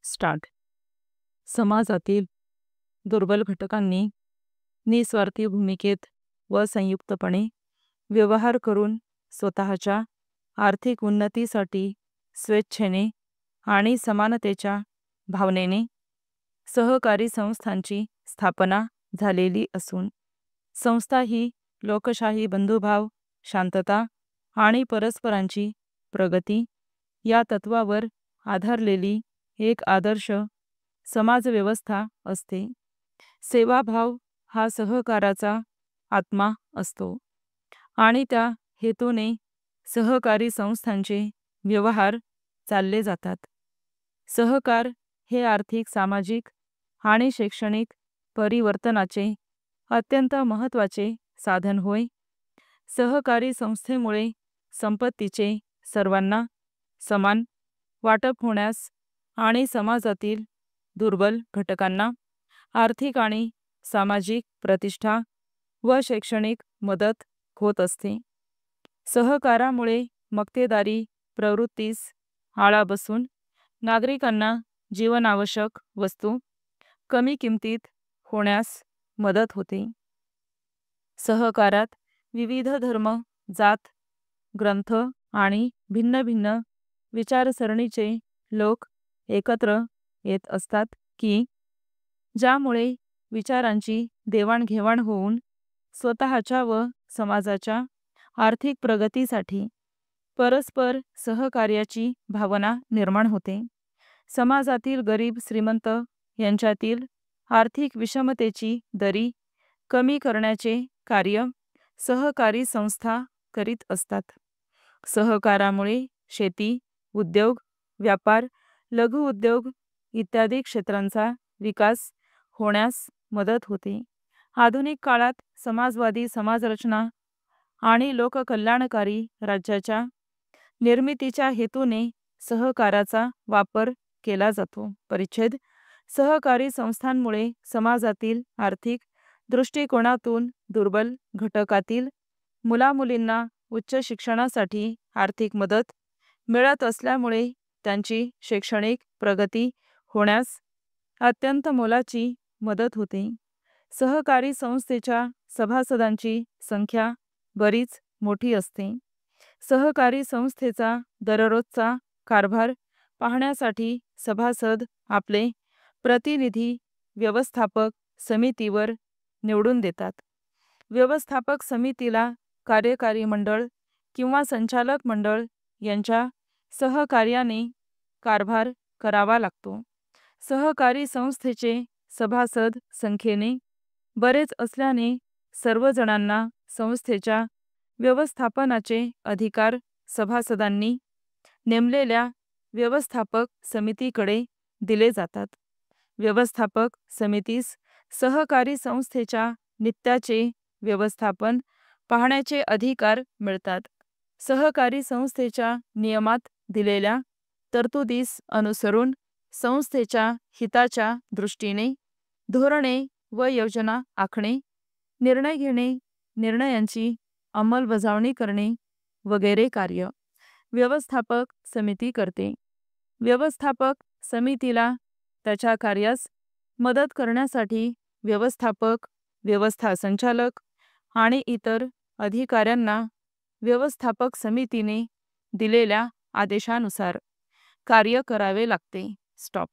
Start. समाजातील दुर्बल घटकांनी निस्वार्थी भूमिकेत व संयुक्तपणे व्यवहार करून स्वतःच्या आर्थिक उन्नतीसाठी स्वेच्छेने आणि समानतेच्या भावनेने सहकारी संस्थांची स्थापना झालेली असून संस्था ही लोकशाही, बंधुभाव, शांतता आणि परस्परांची प्रगती या तत्वावर आधारलेली एक आदर्श समाजव्यवस्था असते. सेवाभाव हा सहकाराचा आत्मा असतो आणि त्या हेतूने सहकारी संस्थांचे व्यवहार चालले जातात. सहकार हे आर्थिक, सामाजिक आणि शैक्षणिक परिवर्तनाचे अत्यंत महत्त्वाचे साधन होय. सहकारी संस्थेमुळे संपत्तीचे सर्वांना समान वाटप होण्यास आणि समाजातील दुर्बल घटकांना आर्थिक आणि सामाजिक प्रतिष्ठा व शैक्षणिक मदत होत असते. सहकारामुळे मक्तेदारी प्रवृत्तीस आळा बसून नागरिकांना जीवनावश्यक वस्तू कमी किमतीत होण्यास मदत होते. सहकारात विविध धर्म, जात, ग्रंथ आणि भिन्न भिन्न विचारसरणीचे लोक एकत्र येत असतात की ज्यामुळे विचारांची देवाणघेवाण होऊन स्वतःच्या व समाजाच्या आर्थिक प्रगतीसाठी परस्पर सहकार्याची भावना निर्माण होते. समाजातील गरीब श्रीमंत यांच्यातील आर्थिक विषमतेची दरी कमी करण्याचे कार्य सहकारी संस्था करीत असतात. सहकारामुळे शेती, उद्योग, व्यापार, लघुउद्योग इत्यादी क्षेत्रांचा विकास होण्यास मदत होते. आधुनिक काळात समाजवादी समाजरचना आणि लोककल्याणकारी राज्याच्या निर्मितीच्या हेतूने सहकाराचा वापर केला जातो. परिच्छेद. सहकारी संस्थांमुळे समाजातील आर्थिक दृष्टिकोनातून दुर्बल घटकातील मुलामुलींना उच्च शिक्षणासाठी आर्थिक मदत मिळत असल्यामुळे त्यांची शैक्षणिक प्रगती होण्यास अत्यंत मोलाची मदत होते. सहकारी संस्थेच्या सभासदांची संख्या बरीच मोठी असते. सहकारी संस्थेचा दररोजचा कारभार पाहण्यासाठी सभासद आपले प्रतिनिधी व्यवस्थापक समितीवर निवडून देतात. व्यवस्थापक समितीला कार्यकारी मंडळ किंवा संचालक मंडळ यांच्या सहकार्याने कारभार करावा लागतो. सहकारी संस्थेचे सभासद संख्येने बरेच असल्याने सर्वजणांना संस्थेच्या व्यवस्थापनाचे अधिकार सभासदांनी नेमलेल्या व्यवस्थापक समितीकडे दिले जातात. व्यवस्थापक समितीस सहकारी संस्थेच्या नित्याचे व्यवस्थापन पाहण्याचे अधिकार मिळतात. सहकारी संस्थेच्या नियमात दिलेल्या तरतुदीस अनुसरून संस्थेच्या हिताच्या दृष्टीने धोरणे व योजना आखणे, निर्णय घेणे, निर्णयांची अंमलबजावणी करणे वगैरे कार्य व्यवस्थापक समिती करते. व्यवस्थापक समितीला त्याच्या कार्यास मदत करण्यासाठी व्यवस्थापक, व्यवस्था संचालक आणि इतर अधिकाऱ्यांना व्यवस्थापक समितीने दिलेल्या आदेशानुसार कार्य करावे लागते. स्टॉप.